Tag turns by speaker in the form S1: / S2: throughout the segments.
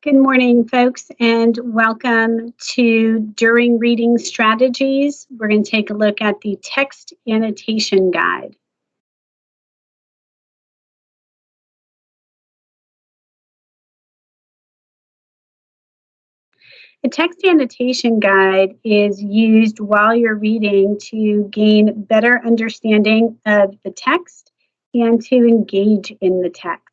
S1: Good morning, folks, and welcome to During Reading Strategies. We're going to take a look at the text annotation guide. The text annotation guide is used while you're reading to gain better understanding of the text and to engage in the text.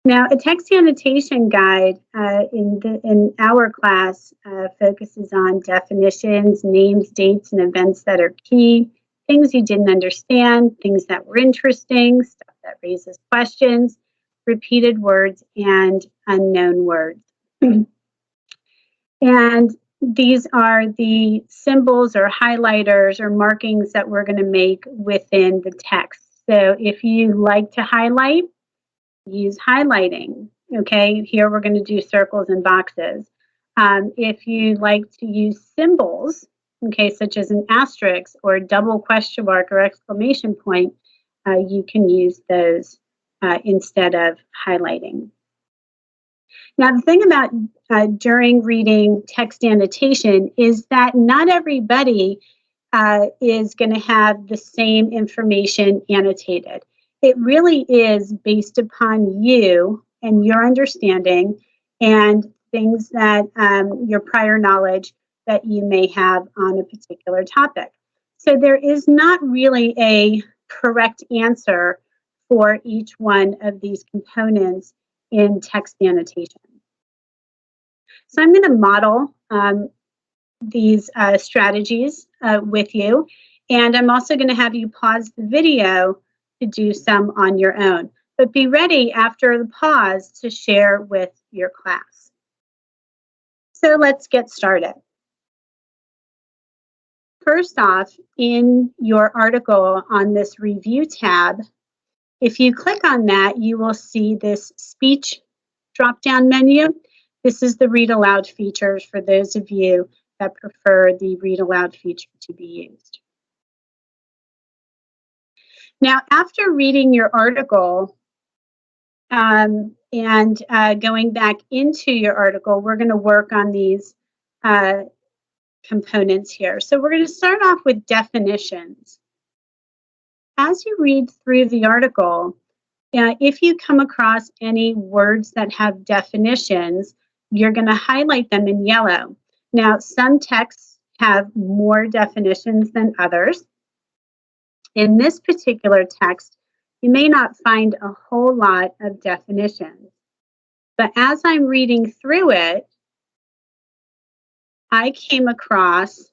S1: Now, a text annotation guide in our class focuses on definitions, names, dates, and events that are key, things you didn't understand, things that were interesting, stuff that raises questions, repeated words, and unknown words. And these are the symbols or highlighters or markings that we're going to make within the text. So if you like to highlight, use highlighting. Okay, here we're going to do circles and boxes. If you like to use symbols, okay, such as an asterisk or a double question mark or exclamation point, you can use those instead of highlighting. Now, the thing about during reading text annotation is that not everybody is going to have the same information annotated. It really is based upon you and your understanding and things that your prior knowledge that you may have on a particular topic. So there is not really a correct answer for each one of these components in text annotation. So I'm going to model these strategies with you, and I'm also going to have you pause the video to do some on your own. But be ready after the pause to share with your class. So let's get started. First off, in your article on this review tab, if you click on that, you will see this speech drop-down menu. This is the read aloud features for those of you that prefer the read aloud feature to be used. Now, after reading your article and going back into your article, we're going to work on these components here. So we're going to start off with definitions. As you read through the article, if you come across any words that have definitions, you're going to highlight them in yellow. Now, some texts have more definitions than others. In this particular text, you may not find a whole lot of definitions. But as I'm reading through it, I came across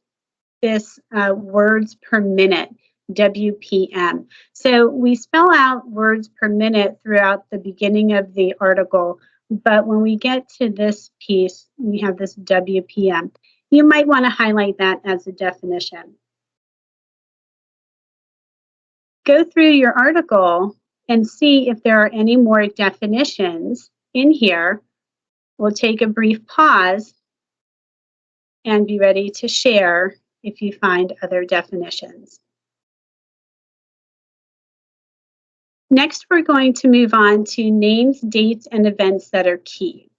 S1: this words per minute, WPM. So we spell out words per minute throughout the beginning of the article, but when we get to this piece, we have this WPM. You might want to highlight that as a definition. Go through your article and see if there are any more definitions in here. We'll take a brief pause and be ready to share if you find other definitions. Next, we're going to move on to names, dates, and events that are key.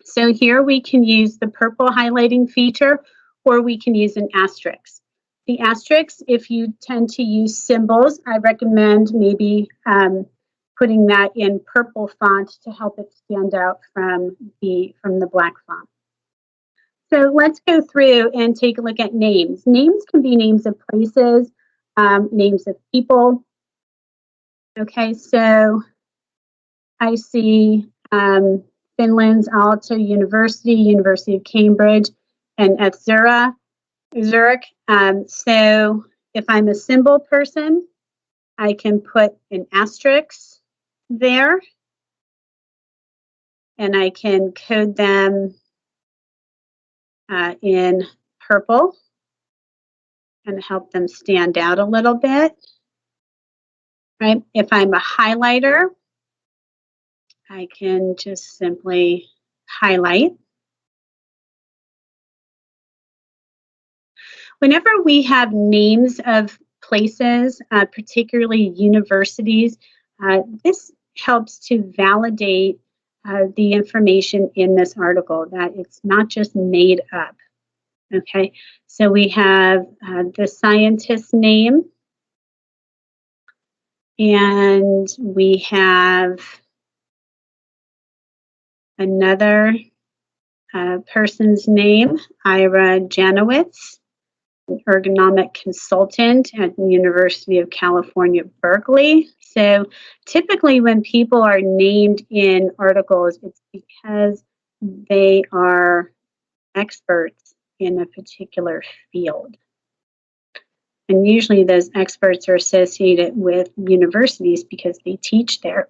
S1: So here we can use the purple highlighting feature, or we can use an asterisk. The asterisk, if you tend to use symbols, I recommend maybe putting that in purple font to help it stand out from the black font. So let's go through and take a look at names. Names can be names of places, names of people. Okay, so I see Finland's Aalto University, University of Cambridge, and at Zurich. So if I'm a symbol person, I can put an asterisk there, and I can code them in purple and help them stand out a little bit. Right? If I'm a highlighter, I can just simply highlight. Whenever we have names of places, particularly universities, this helps to validate the information in this article, that it's not just made up. Okay, so we have the scientist's name, and we have another person's name, Ira Janowitz, an ergonomic consultant at the University of California, Berkeley. So typically when people are named in articles, it's because they are experts in a particular field. And usually those experts are associated with universities because they teach there.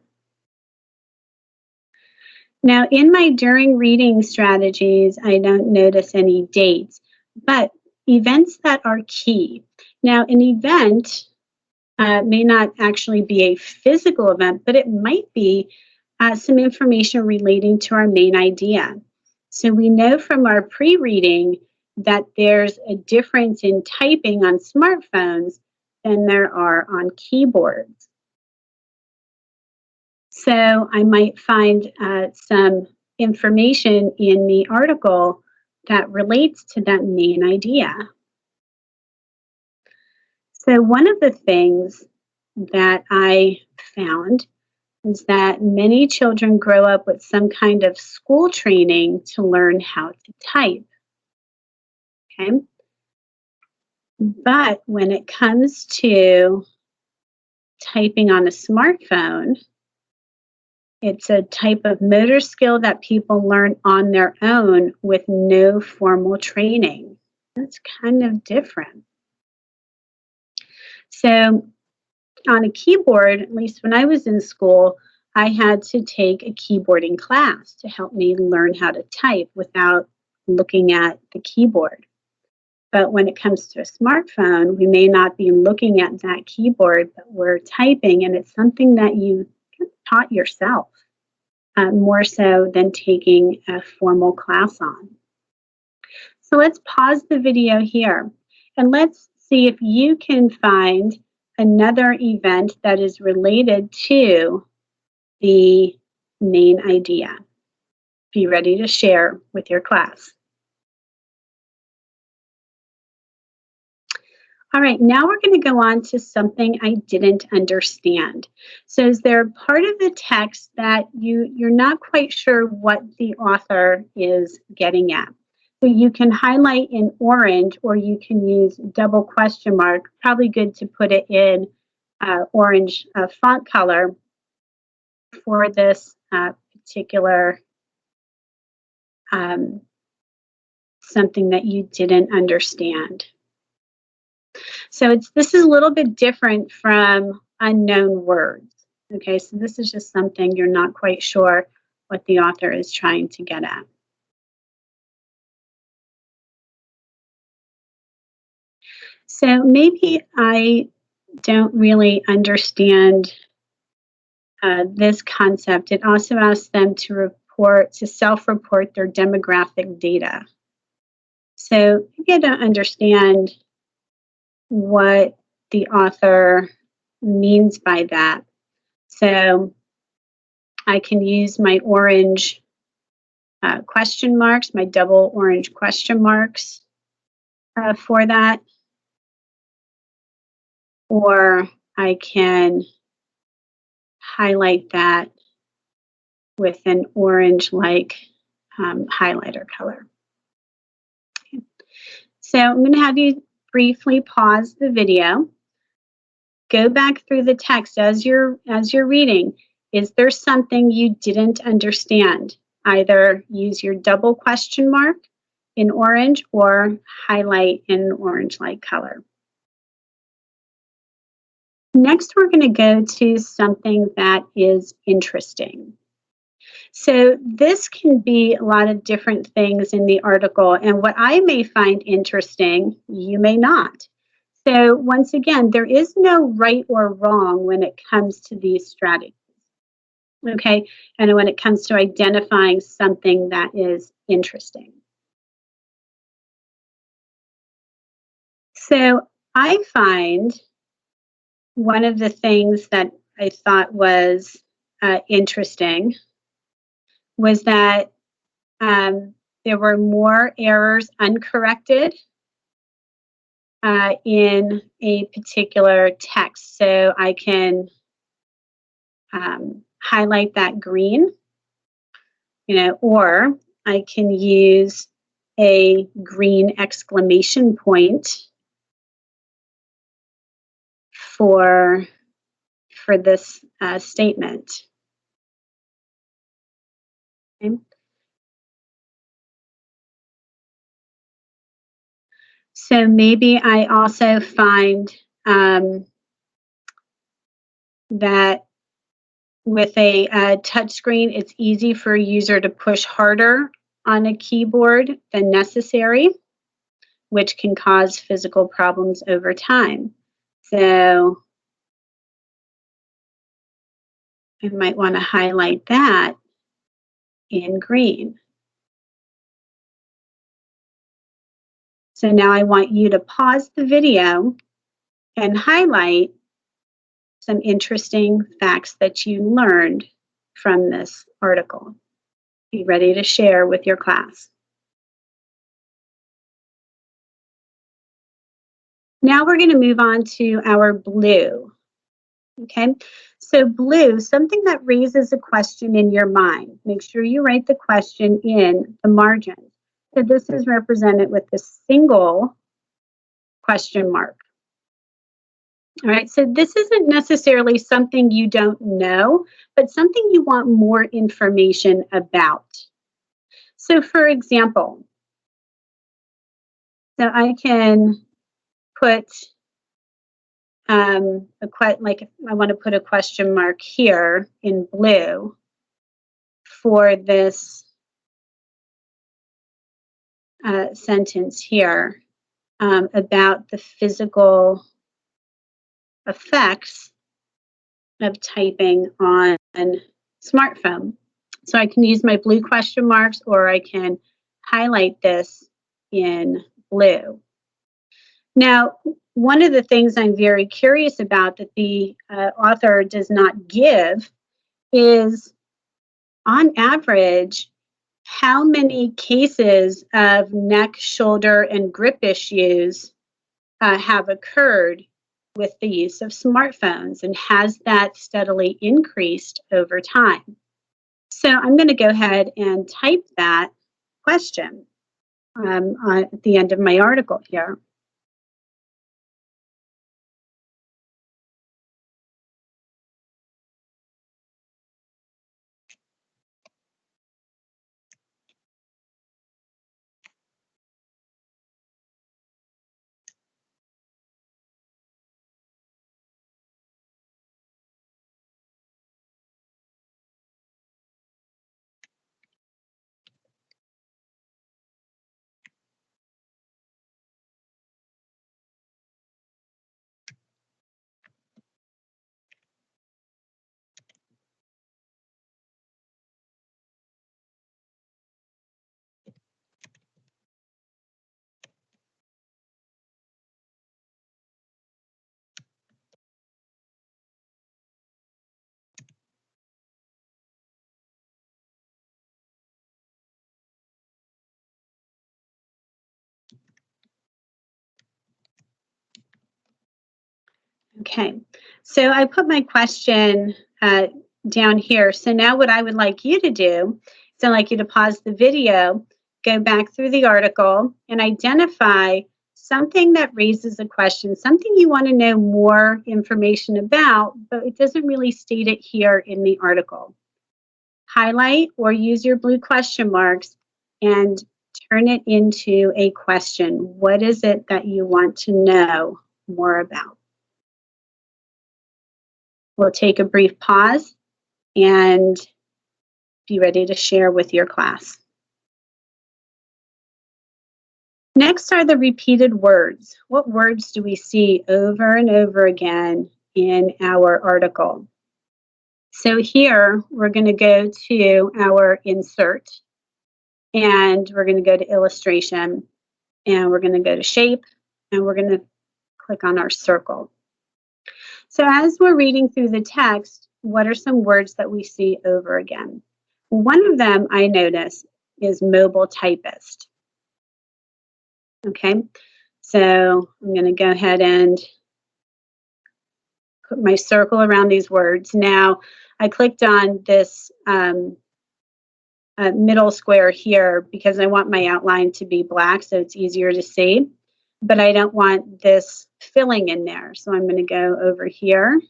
S1: Now, in my during reading strategies, I don't notice any dates, but events that are key. Now, an event may not actually be a physical event, but it might be some information relating to our main idea. So we know from our pre-reading that there's a difference in typing on smartphones than there are on keyboards. So I might find some information in the article that relates to that main idea. So one of the things that I found is that many children grow up with some kind of school training to learn how to type. Okay. But when it comes to typing on a smartphone, it's a type of motor skill that people learn on their own with no formal training. That's kind of different. So on a keyboard, at least when I was in school, I had to take a keyboarding class to help me learn how to type without looking at the keyboard. But when it comes to a smartphone, we may not be looking at that keyboard, but we're typing, and it's something that you taught yourself. More so than taking a formal class on. So let's pause the video here and let's see if you can find another event that is related to the main idea. Be ready to share with your class. All right, now we're going to go on to something I didn't understand. So is there part of the text that you're not quite sure what the author is getting at? So you can highlight in orange, or you can use double question mark. Probably good to put it in orange font color for this particular something that you didn't understand. So this is a little bit different from unknown words. Okay, so this is just something you're not quite sure what the author is trying to get at. So maybe I don't really understand this concept. It also asks them to self-report their demographic data. So maybe I don't understand what the author means by that. So I can use my orange question marks, my double orange question marks for that. Or I can highlight that with an orange-like highlighter color. Okay. So I'm going to have you briefly pause the video. Go back through the text as you're reading. Is there something you didn't understand? Either use your double question mark in orange or highlight in an orange-like color. Next, we're going to go to something that is interesting. So this can be a lot of different things in the article, and what I may find interesting, you may not. So once again, there is no right or wrong when it comes to these strategies. Okay, and when it comes to identifying something that is interesting. So I find one of the things that I thought was interesting was that there were more errors uncorrected in a particular text. So I can highlight that green, or I can use a green exclamation point for this statement. Okay. So maybe I also find that with a touch screen, it's easy for a user to push harder on a keyboard than necessary, which can cause physical problems over time. So I might want to highlight that in green. So now I want you to pause the video and highlight some interesting facts that you learned from this article. Be ready to share with your class. Now we're going to move on to our blue. Okay, so blue, something that raises a question in your mind. Make sure you write the question in the margin. So this is represented with the single question mark. All right, so this isn't necessarily something you don't know, but something you want more information about. So for example, so I can put like I want to put a question mark here in blue for this sentence here about the physical effects of typing on smartphone. So I can use my blue question marks, or I can highlight this in blue. Now, one of the things I'm very curious about that the author does not give is, on average, how many cases of neck, shoulder, and grip issues have occurred with the use of smartphones, and has that steadily increased over time? So I'm going to go ahead and type that question at the end of my article here. Okay, so I put my question down here. So now what I would like you to do is I'd like you to pause the video, go back through the article, and identify something that raises a question, something you want to know more information about, but it doesn't really state it here in the article. Highlight or use your blue question marks and turn it into a question. What is it that you want to know more about? We'll take a brief pause and be ready to share with your class. Next are the repeated words. What words do we see over and over again in our article? So here we're going to go to our insert, and we're going to go to illustration, and we're going to go to shape, and we're going to click on our circle. So as we're reading through the text, what are some words that we see over again? One of them I notice is mobile typist. Okay, so I'm going to go ahead and put my circle around these words. Now, I clicked on this middle square here because I want my outline to be black so it's easier to see, but I don't want this filling in there. So I'm going to go over here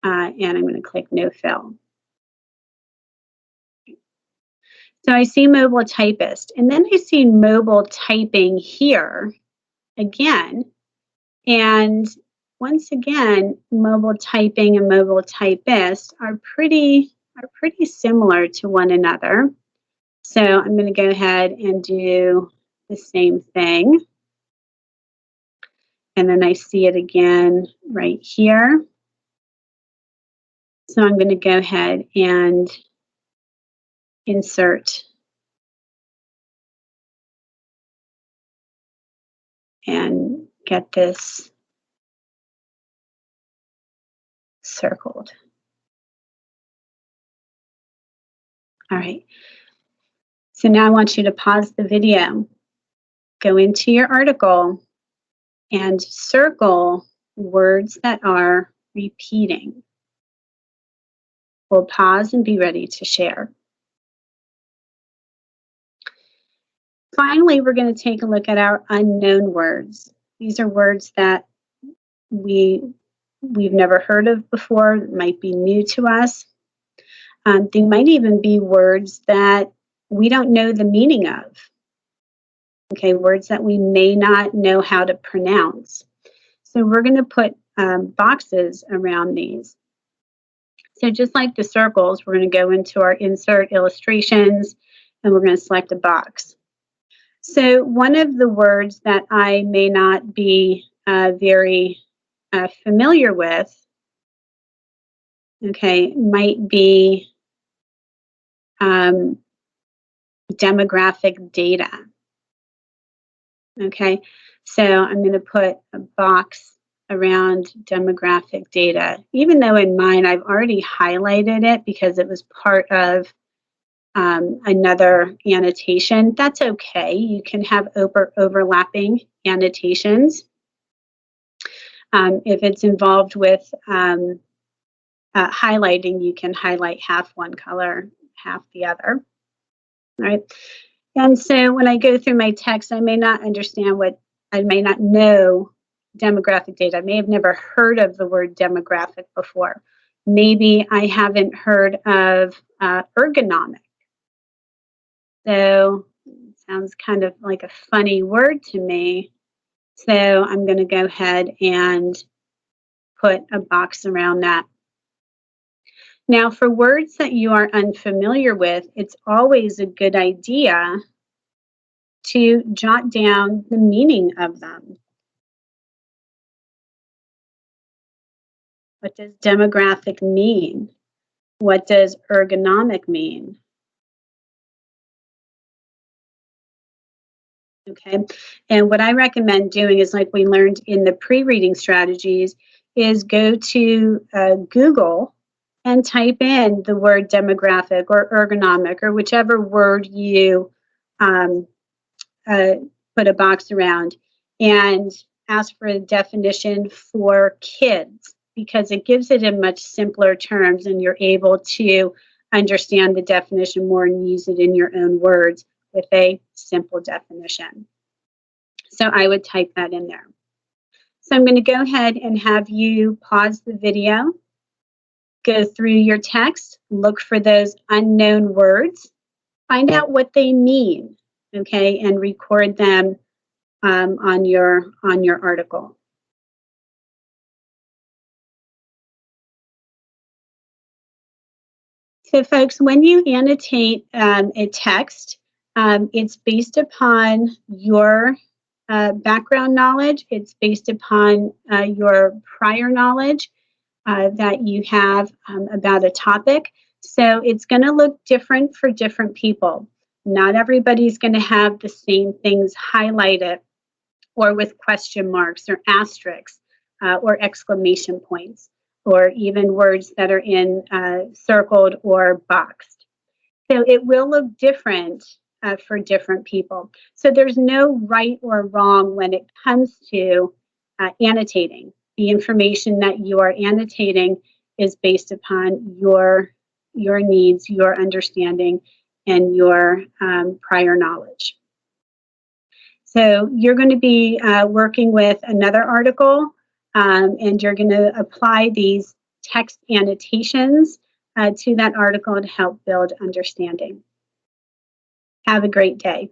S1: and I'm going to click no fill. So I see mobile typist, and then I see mobile typing here again. And once again, mobile typing and mobile typist are pretty similar to one another. So I'm going to go ahead and do the same thing. And then I see it again right here. So I'm going to go ahead and insert and get this circled. All right. So now I want you to pause the video, go into your article, and circle words that are repeating. We'll pause and be ready to share. Finally, we're going to take a look at our unknown words. These are words that we've never heard of before, might be new to us. They might even be words that we don't know the meaning of. Okay, words that we may not know how to pronounce. So we're going to put boxes around these. So just like the circles, we're going to go into our insert illustrations and we're going to select a box. So one of the words that I may not be very familiar with, okay, might be demographic data. Okay, so I'm going to put a box around demographic data, even though in mine I've already highlighted it because it was part of another annotation. That's okay. You can have overlapping annotations. If it's involved with highlighting, you can highlight half one color, half the other. All right. And so when I go through my text, I may not understand I may not know demographic data. I may have never heard of the word demographic before. Maybe I haven't heard of ergonomic. So it sounds kind of like a funny word to me. So I'm going to go ahead and put a box around that. Now, for words that you are unfamiliar with, it's always a good idea to jot down the meaning of them. What does demographic mean? What does ergonomic mean? Okay, and what I recommend doing is like we learned in the pre-reading strategies is go to Google and type in the word demographic or ergonomic or whichever word you put a box around and ask for a definition for kids because it gives it in much simpler terms and you're able to understand the definition more and use it in your own words with a simple definition. So I would type that in there. So I'm going to go ahead and have you pause the video, go through your text, look for those unknown words, find out what they mean, okay, and record them on your article. So folks, when you annotate a text, it's based upon your background knowledge. It's based upon your prior knowledge that you have about a topic. So it's going to look different for different people. Not everybody's going to have the same things highlighted or with question marks or asterisks or exclamation points or even words that are in circled or boxed. So it will look different for different people. So there's no right or wrong when it comes to annotating. The information that you are annotating is based upon your needs, your understanding, and your prior knowledge. So you're going to be working with another article, and you're going to apply these text annotations to that article to help build understanding. Have a great day.